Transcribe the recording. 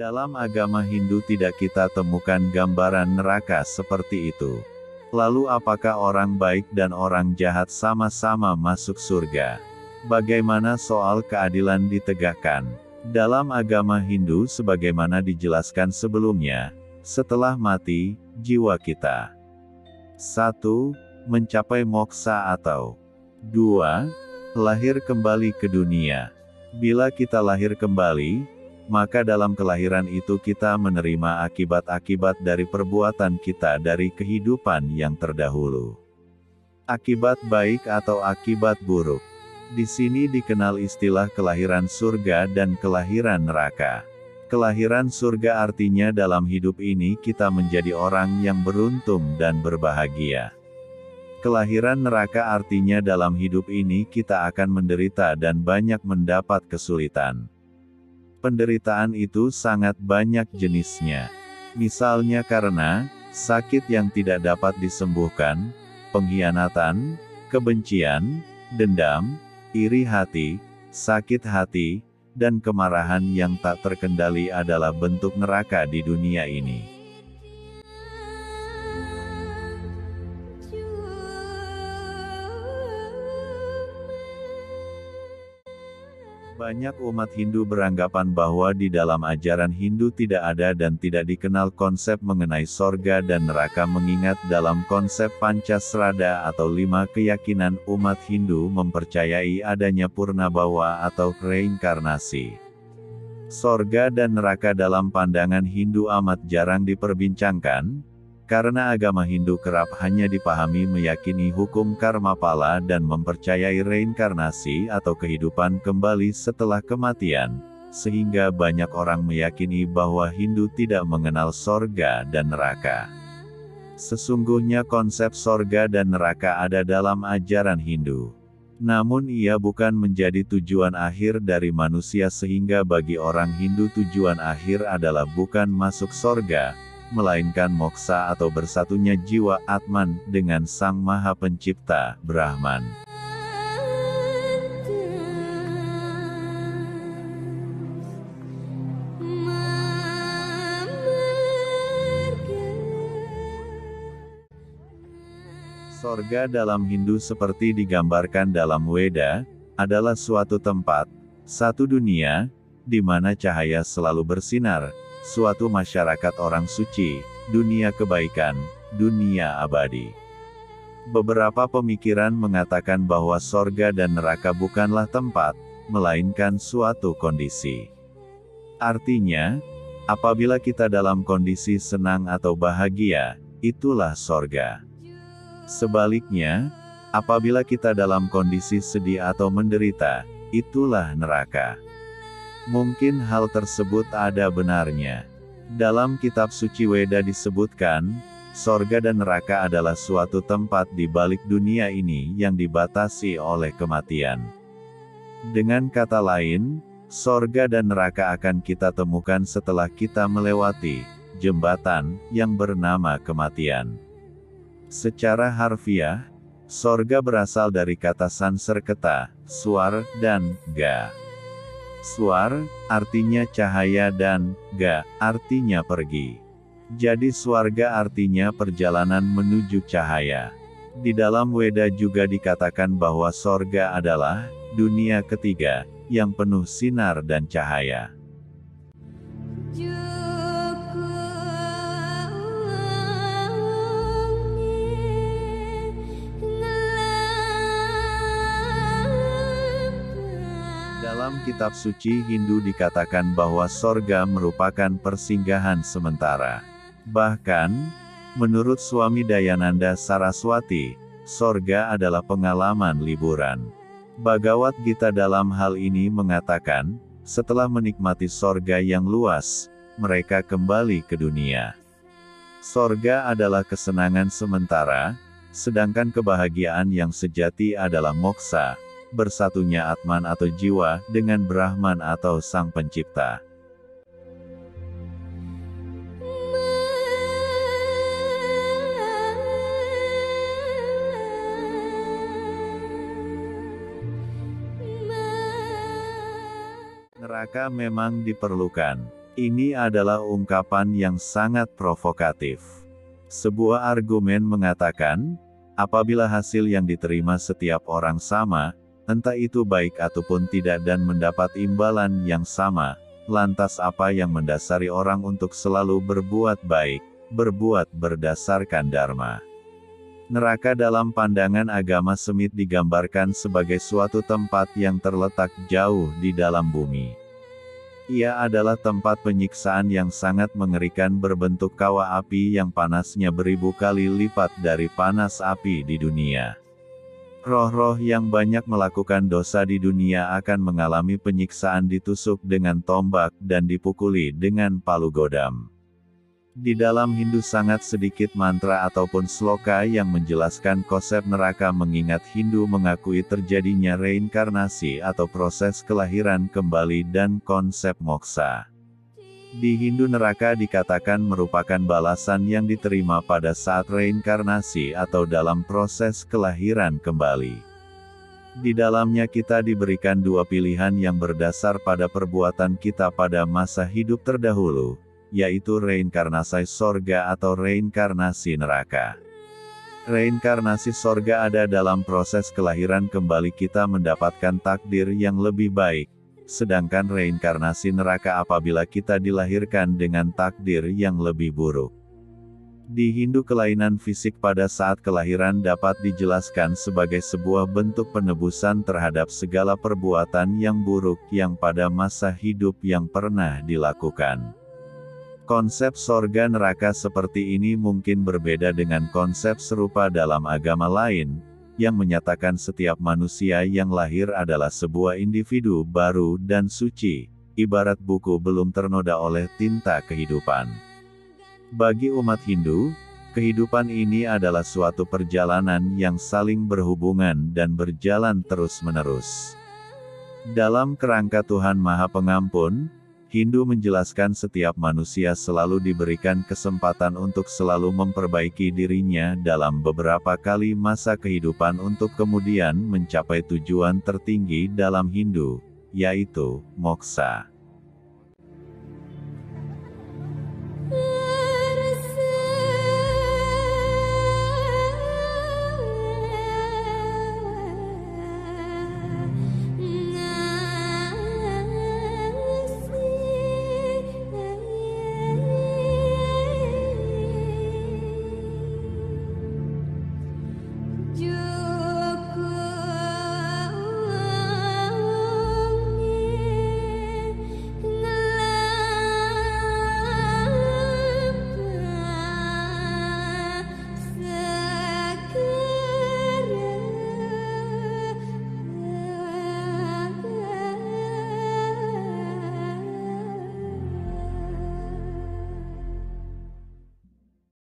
Dalam agama Hindu tidak kita temukan gambaran neraka seperti itu. Lalu apakah orang baik dan orang jahat sama-sama masuk surga? Bagaimana soal keadilan ditegakkan? Dalam agama Hindu sebagaimana dijelaskan sebelumnya, setelah mati, jiwa kita 1. Mencapai moksa atau 2. Lahir kembali ke dunia. Bila kita lahir kembali, maka dalam kelahiran itu kita menerima akibat-akibat dari perbuatan kita dari kehidupan yang terdahulu. Akibat baik atau akibat buruk. Di sini dikenal istilah kelahiran surga dan kelahiran neraka. Kelahiran surga artinya dalam hidup ini kita menjadi orang yang beruntung dan berbahagia. Kelahiran neraka artinya dalam hidup ini kita akan menderita dan banyak mendapat kesulitan. Penderitaan itu sangat banyak jenisnya. Misalnya karena sakit yang tidak dapat disembuhkan, pengkhianatan, kebencian, dendam, iri hati, sakit hati, dan kemarahan yang tak terkendali adalah bentuk neraka di dunia ini. Banyak umat Hindu beranggapan bahwa di dalam ajaran Hindu tidak ada dan tidak dikenal konsep mengenai sorga dan neraka mengingat dalam konsep Pancasrada atau 5 keyakinan umat Hindu mempercayai adanya Purnabawa atau reinkarnasi. Sorga dan neraka dalam pandangan Hindu amat jarang diperbincangkan, karena agama Hindu kerap hanya dipahami meyakini hukum karma pala dan mempercayai reinkarnasi atau kehidupan kembali setelah kematian, sehingga banyak orang meyakini bahwa Hindu tidak mengenal sorga dan neraka. Sesungguhnya konsep sorga dan neraka ada dalam ajaran Hindu. Namun ia bukan menjadi tujuan akhir dari manusia sehingga bagi orang Hindu tujuan akhir adalah bukan masuk sorga, melainkan moksa atau bersatunya jiwa Atman dengan Sang Maha Pencipta, Brahman. Sorga dalam Hindu seperti digambarkan dalam Weda, adalah suatu tempat, satu dunia, di mana cahaya selalu bersinar, suatu masyarakat orang suci, dunia kebaikan, dunia abadi. Beberapa pemikiran mengatakan bahwa sorga dan neraka bukanlah tempat, melainkan suatu kondisi. Artinya, apabila kita dalam kondisi senang atau bahagia, itulah sorga. Sebaliknya, apabila kita dalam kondisi sedih atau menderita, itulah neraka. Mungkin hal tersebut ada benarnya. Dalam kitab suci Weda disebutkan, sorga dan neraka adalah suatu tempat di balik dunia ini yang dibatasi oleh kematian. Dengan kata lain, sorga dan neraka akan kita temukan setelah kita melewati jembatan yang bernama kematian. Secara harfiah, sorga berasal dari kata Sanskerta, swar, dan ga. Swar, artinya cahaya dan ga, artinya pergi. Jadi swarga artinya perjalanan menuju cahaya. Di dalam Weda juga dikatakan bahwa sorga adalah dunia ketiga, yang penuh sinar dan cahaya. Dalam kitab suci Hindu dikatakan bahwa sorga merupakan persinggahan sementara. Bahkan, menurut Swami Dayananda Saraswati, sorga adalah pengalaman liburan. Bhagavad Gita dalam hal ini mengatakan, setelah menikmati sorga yang luas, mereka kembali ke dunia. Sorga adalah kesenangan sementara, sedangkan kebahagiaan yang sejati adalah moksa, bersatunya Atman atau jiwa dengan Brahman atau Sang Pencipta. Neraka memang diperlukan, Ini adalah ungkapan yang sangat provokatif. Sebuah argumen mengatakan, apabila hasil yang diterima setiap orang sama, entah itu baik ataupun tidak dan mendapat imbalan yang sama, lantas apa yang mendasari orang untuk selalu berbuat baik, berbuat berdasarkan dharma? Neraka dalam pandangan agama Semit digambarkan sebagai suatu tempat yang terletak jauh di dalam bumi. Ia adalah tempat penyiksaan yang sangat mengerikan berbentuk kawah api yang panasnya beribu kali lipat dari panas api di dunia. Roh-roh yang banyak melakukan dosa di dunia akan mengalami penyiksaan ditusuk dengan tombak dan dipukuli dengan palu godam. Di dalam Hindu sangat sedikit mantra ataupun sloka yang menjelaskan konsep neraka mengingat Hindu mengakui terjadinya reinkarnasi atau proses kelahiran kembali dan konsep moksa. Di Hindu neraka dikatakan merupakan balasan yang diterima pada saat reinkarnasi atau dalam proses kelahiran kembali. Di dalamnya kita diberikan dua pilihan yang berdasar pada perbuatan kita pada masa hidup terdahulu, yaitu reinkarnasi sorga atau reinkarnasi neraka. Reinkarnasi sorga ada dalam proses kelahiran kembali kita mendapatkan takdir yang lebih baik, sedangkan reinkarnasi neraka apabila kita dilahirkan dengan takdir yang lebih buruk. Di Hindu kelainan fisik pada saat kelahiran dapat dijelaskan sebagai sebuah bentuk penebusan terhadap segala perbuatan yang buruk yang pada masa hidup yang pernah dilakukan. Konsep sorga neraka seperti ini mungkin berbeda dengan konsep serupa dalam agama lain, yang menyatakan setiap manusia yang lahir adalah sebuah individu baru dan suci, ibarat buku belum ternoda oleh tinta kehidupan. Bagi umat Hindu, kehidupan ini adalah suatu perjalanan yang saling berhubungan dan berjalan terus-menerus. Dalam kerangka Tuhan Maha Pengampun, Hindu menjelaskan setiap manusia selalu diberikan kesempatan untuk selalu memperbaiki dirinya dalam beberapa kali masa kehidupan untuk kemudian mencapai tujuan tertinggi dalam Hindu, yaitu moksa.